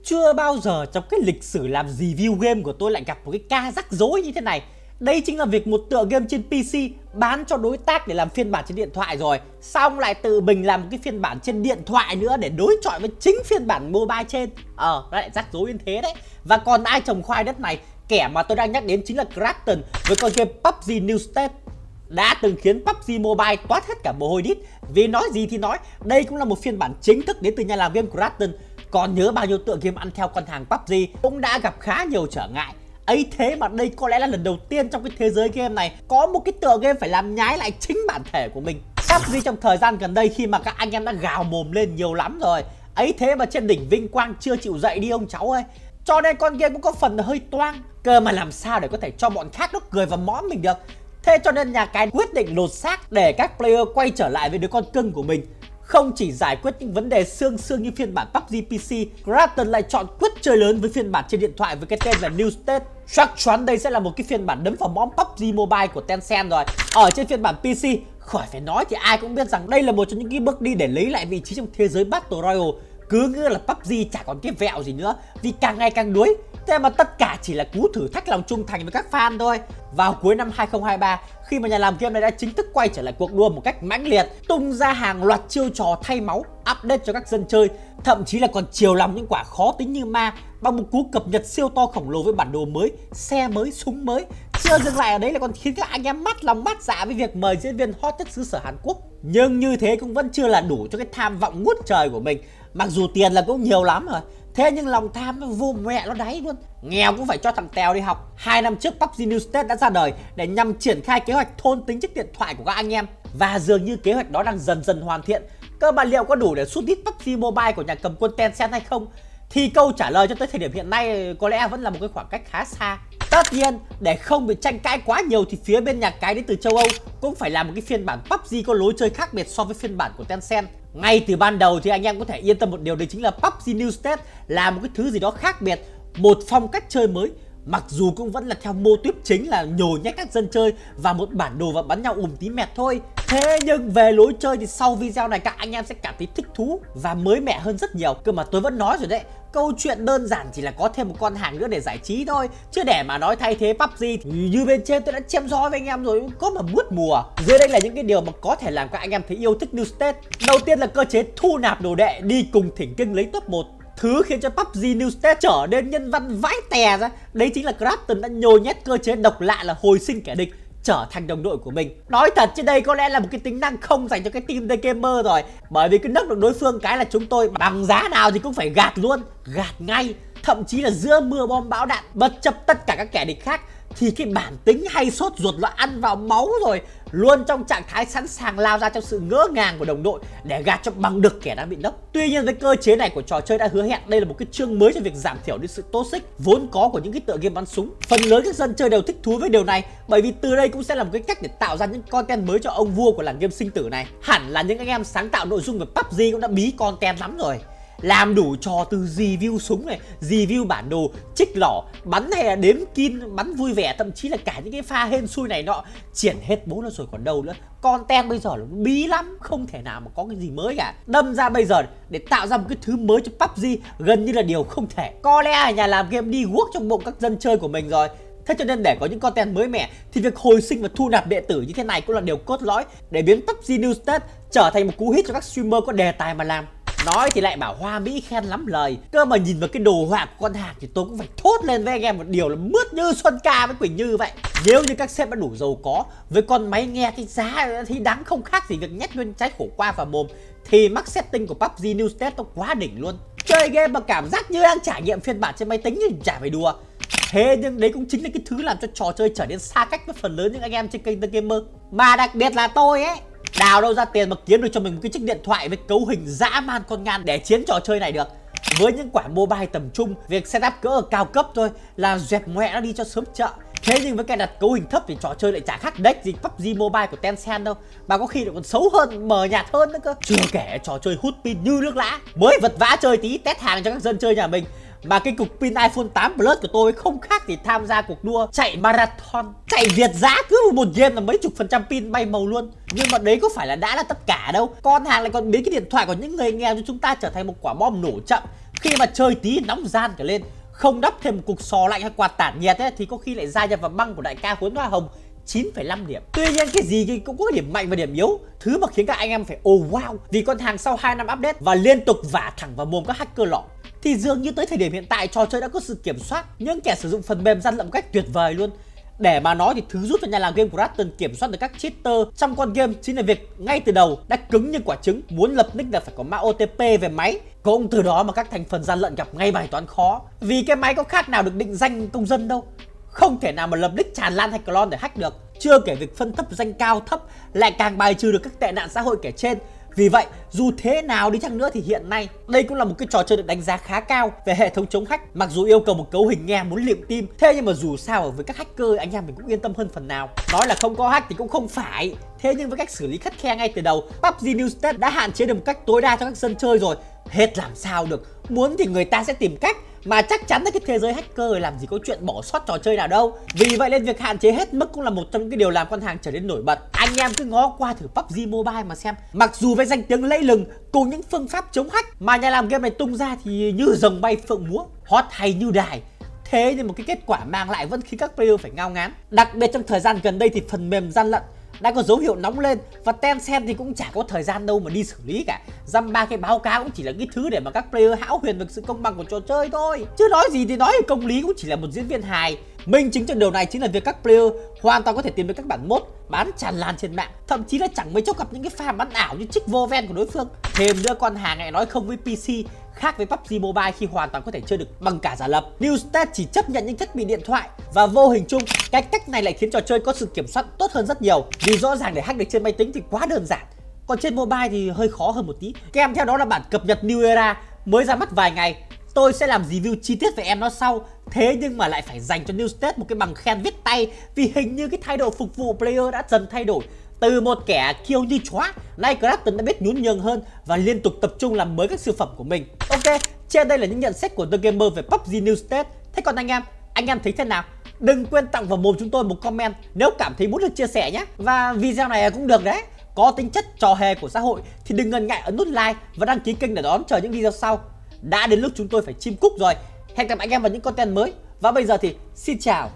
Chưa bao giờ trong cái lịch sử làm review game của tôi lại gặp một cái ca rắc rối như thế này. Đây chính là việc một tựa game trên PC bán cho đối tác để làm phiên bản trên điện thoại rồi, xong lại tự mình làm một cái phiên bản trên điện thoại nữa để đối chọi với chính phiên bản mobile trên. Nó lại rắc rối như thế đấy. Và còn ai trồng khoai đất này, kẻ mà tôi đang nhắc đến chính là Kraken với con game PUBG New State đã từng khiến PUBG Mobile toát hết cả mồ hôi đít. Vì nói gì thì nói, đây cũng là một phiên bản chính thức đến từ nhà làm game Kraken. Còn nhớ bao nhiêu tựa game ăn theo con hàng PUBG cũng đã gặp khá nhiều trở ngại. Ấy thế mà đây có lẽ là lần đầu tiên trong cái thế giới game này có một cái tựa game phải làm nhái lại chính bản thể của mình. PUBG trong thời gian gần đây khi mà các anh em đã gào mồm lên nhiều lắm rồi, ấy thế mà trên đỉnh vinh quang chưa chịu dậy đi ông cháu ơi. Cho nên con game cũng có phần là hơi toang. Cơ mà làm sao để có thể cho bọn khác nó cười và móm mình được. Thế cho nên nhà cái quyết định lột xác để các player quay trở lại với đứa con cưng của mình. Không chỉ giải quyết những vấn đề xương xương như phiên bản PUBG PC, Kraken lại chọn quyết chơi lớn với phiên bản trên điện thoại với cái tên là New State. Chắc chắn đây sẽ là một cái phiên bản đấm vào móm PUBG Mobile của Tencent rồi. Ở trên phiên bản PC, khỏi phải nói thì ai cũng biết rằng đây là một trong những cái bước đi để lấy lại vị trí trong thế giới Battle Royale. Cứ như là PUBG chả còn cái vẹo gì nữa vì càng ngày càng đuối. Thế mà tất cả chỉ là cú thử thách lòng trung thành với các fan thôi. Vào cuối năm 2023, khi mà nhà làm game này đã chính thức quay trở lại cuộc đua một cách mãnh liệt, tung ra hàng loạt chiêu trò thay máu, update cho các dân chơi, thậm chí là còn chiều lòng những quả khó tính như ma bằng một cú cập nhật siêu to khổng lồ với bản đồ mới, xe mới, súng mới. Chưa dừng lại ở đấy là còn khiến các anh em mắt lòng mắt dạ với việc mời diễn viên hot nhất xứ sở Hàn Quốc. Nhưng như thế cũng vẫn chưa là đủ cho cái tham vọng ngút trời của mình. Mặc dù tiền là cũng nhiều lắm rồi, thế nhưng lòng tham nó vô mẹ nó đáy luôn. Nghèo cũng phải cho thằng Tèo đi học. 2 năm trước PUBG New State đã ra đời để nhằm triển khai kế hoạch thôn tính chiếc điện thoại của các anh em. Và dường như kế hoạch đó đang dần dần hoàn thiện. Cơ mà liệu có đủ để sút đít PUBG Mobile của nhà cầm quân Tencent hay không? Thì câu trả lời cho tới thời điểm hiện nay có lẽ vẫn là một cái khoảng cách khá xa. Tất nhiên, để không bị tranh cãi quá nhiều thì phía bên nhà cái đến từ châu Âu cũng phải làm một cái phiên bản PUBG có lối chơi khác biệt so với phiên bản của Tencent. Ngay từ ban đầu thì anh em có thể yên tâm một điều, đấy chính là PUBG New State là một cái thứ gì đó khác biệt, một phong cách chơi mới. Mặc dù cũng vẫn là theo mô típ chính là nhồi nhét các dân chơi vào một bản đồ và bắn nhau tí mẹt thôi. Thế nhưng về lối chơi thì sau video này các anh em sẽ cảm thấy thích thú và mới mẻ hơn rất nhiều. Cơ mà tôi vẫn nói rồi đấy, câu chuyện đơn giản chỉ là có thêm một con hàng nữa để giải trí thôi. Chứ để mà nói thay thế PUBG thì như bên trên tôi đã chém gió với anh em rồi, có mà mướt mùa. Dưới đây là những cái điều mà có thể làm các anh em thấy yêu thích New State. Đầu tiên là cơ chế thu nạp đồ đệ đi cùng thỉnh kinh lấy top 1. Thứ khiến cho PUBG New State trở nên nhân văn vãi tè ra, đấy chính là Kraken đã nhồi nhét cơ chế độc lạ là hồi sinh kẻ địch trở thành đồng đội của mình. Nói thật trên đây có lẽ là một cái tính năng không dành cho cái team The Gamer rồi. Bởi vì cứ nấc được đối phương cái là chúng tôi bằng giá nào thì cũng phải gạt luôn, gạt ngay. Thậm chí là giữa mưa bom bão đạn, bất chấp tất cả các kẻ địch khác. Thì cái bản tính hay sốt ruột nó ăn vào máu rồi, luôn trong trạng thái sẵn sàng lao ra trong sự ngỡ ngàng của đồng đội để gạt cho bằng được kẻ đang bị nốc. Tuy nhiên với cơ chế này của trò chơi đã hứa hẹn đây là một cái chương mới cho việc giảm thiểu đi sự toxic vốn có của những cái tựa game bắn súng. Phần lớn các dân chơi đều thích thú với điều này, bởi vì từ đây cũng sẽ là một cái cách để tạo ra những content mới cho ông vua của làng game sinh tử này. Hẳn là những anh em sáng tạo nội dung về PUBG cũng đã bí content lắm rồi. Làm đủ trò từ review súng này, review bản đồ, trích lỏ, bắn hay là đếm kill, bắn vui vẻ, thậm chí là cả những cái pha hên xui này nọ. Triển hết bố nó rồi còn đâu nữa. Content bây giờ là bí lắm, không thể nào mà có cái gì mới cả. Đâm ra bây giờ để tạo ra một cái thứ mới cho PUBG gần như là điều không thể. Có lẽ là nhà làm game đi guốc trong bụng các dân chơi của mình rồi. Thế cho nên để có những content mới mẻ thì việc hồi sinh và thu nạp đệ tử như thế này cũng là điều cốt lõi để biến PUBG New State trở thành một cú hit cho các streamer có đề tài mà làm. Nói thì lại bảo hoa mỹ khen lắm lời, cơ mà nhìn vào cái đồ họa của con hàng thì tôi cũng phải thốt lên với anh em một điều là mướt như Xuân Ca với Quỳnh Như vậy. Nếu như các sếp đã đủ giàu có với con máy nghe cái giá thì đáng không khác gì việc nhét nguyên trái khổ qua vào mồm, thì max setting của PUBG New State nó quá đỉnh luôn. Chơi game mà cảm giác như đang trải nghiệm phiên bản trên máy tính thì chả phải đùa. Thế nhưng đấy cũng chính là cái thứ làm cho trò chơi trở nên xa cách với phần lớn những anh em trên kênh The Gamer. Mà đặc biệt là tôi ấy, đào đâu ra tiền mà kiếm được cho mình một cái chiếc điện thoại với cấu hình dã man con ngan để chiến trò chơi này được. Với những quả mobile tầm trung, việc setup cỡ ở cao cấp thôi là dẹp ngoẹ nó đi cho sớm chợ. Thế nhưng với cái đặt cấu hình thấp thì trò chơi lại chả khác đếch gì PUBG Mobile của Tencent đâu, mà có khi lại còn xấu hơn, mờ nhạt hơn nữa cơ. Chưa kể trò chơi hút pin như nước lã, mới vật vã chơi tí test hàng cho các dân chơi nhà mình. Mà cái cục pin iPhone 8 Plus của tôi không khác thì tham gia cuộc đua chạy marathon, chạy việt dã, cứ một game là mấy chục % pin bay màu luôn. Nhưng mà đấy có phải là đã là tất cả đâu. Con hàng lại còn biến cái điện thoại của những người nghèo như chúng ta trở thành một quả bom nổ chậm, Khi mà chơi tí nóng gian cả lên, không đắp thêm một cục sò lạnh hay quạt tản nhiệt ấy, thì có khi lại gia nhập vào băng của đại ca Huấn Hoa Hồng 9,5 điểm. Tuy nhiên cái gì cũng có điểm mạnh và điểm yếu. Thứ mà khiến các anh em phải wow vì con hàng sau 2 năm update và liên tục vả thẳng vào mồm các hacker lọ, thì dường như tới thời điểm hiện tại trò chơi đã có sự kiểm soát những kẻ sử dụng phần mềm gian lận một cách tuyệt vời luôn. Để mà nói thì thứ giúp cho nhà làm game của Ratten kiểm soát được các cheater trong con game chính là việc ngay từ đầu đã cứng như quả trứng, muốn lập nick là phải có mã OTP về máy. Cũng từ đó mà các thành phần gian lận gặp ngay bài toán khó, vì cái máy có khác nào được định danh công dân đâu, không thể nào mà lập nick tràn lan hay clone để hack được. Chưa kể việc phân thấp danh cao thấp lại càng bài trừ được các tệ nạn xã hội kể trên. Vì vậy, dù thế nào đi chăng nữa thì hiện nay đây cũng là một cái trò chơi được đánh giá khá cao về hệ thống chống hack. Mặc dù yêu cầu một cấu hình nghe muốn liệm tim, thế nhưng mà dù sao với các hacker anh em mình cũng yên tâm hơn phần nào. Nói là không có hack thì cũng không phải. Thế nhưng với cách xử lý khắt khe ngay từ đầu, PUBG New State đã hạn chế được một cách tối đa cho các dân chơi rồi. Hết làm sao được, muốn thì người ta sẽ tìm cách, mà chắc chắn là cái thế giới hacker làm gì có chuyện bỏ sót trò chơi nào đâu. Vì vậy nên việc hạn chế hết mức cũng là một trong những cái điều làm con hàng trở nên nổi bật. Anh em cứ ngó qua thử PUBG Mobile mà xem. Mặc dù với danh tiếng lẫy lừng cùng những phương pháp chống hack mà nhà làm game này tung ra thì như rồng bay phượng múa, hot hay như đài. Thế nhưng một cái kết quả mang lại vẫn khiến các player phải ngao ngán. Đặc biệt trong thời gian gần đây thì phần mềm gian lận đã có dấu hiệu nóng lên và Tencent thì cũng chả có thời gian đâu mà đi xử lý cả. Dăm ba cái báo cáo cũng chỉ là cái thứ để mà các player hão huyền về sự công bằng của trò chơi thôi. Chứ nói gì thì nói, công lý cũng chỉ là một diễn viên hài. Minh chứng cho điều này chính là việc các player hoàn toàn có thể tìm được các bản mốt bán tràn lan trên mạng, thậm chí là chẳng mấy chốc gặp những cái pha bắn ảo như trích vô ven của đối phương. Thêm nữa con hàng này nói không với PC, khác với PUBG Mobile khi hoàn toàn có thể chơi được bằng cả giả lập. New State chỉ chấp nhận những thiết bị điện thoại và vô hình chung cái cách này lại khiến trò chơi có sự kiểm soát tốt hơn rất nhiều, vì rõ ràng để hack được trên máy tính thì quá đơn giản, còn trên mobile thì hơi khó hơn một tí. Kèm theo đó là bản cập nhật New Era mới ra mắt vài ngày. Tôi sẽ làm review chi tiết về em nó sau. Thế nhưng mà lại phải dành cho New State một cái bằng khen viết tay, vì hình như cái thái độ phục vụ player đã dần thay đổi. Từ một kẻ kiêu như chóa, nay Ratten đã biết nhún nhường hơn và liên tục tập trung làm mới các siêu phẩm của mình. Ok, trên đây là những nhận xét của The Gamer về PUBG New State. Thế còn anh em thấy thế nào? Đừng quên tặng vào mồm chúng tôi một comment nếu cảm thấy muốn được chia sẻ nhé. Và video này cũng được đấy, có tính chất trò hề của xã hội thì đừng ngần ngại ấn nút like và đăng ký kênh để đón chờ những video sau. Đã đến lúc chúng tôi phải chim cúc rồi. Hẹn gặp anh em vào những content mới. Và bây giờ thì xin chào.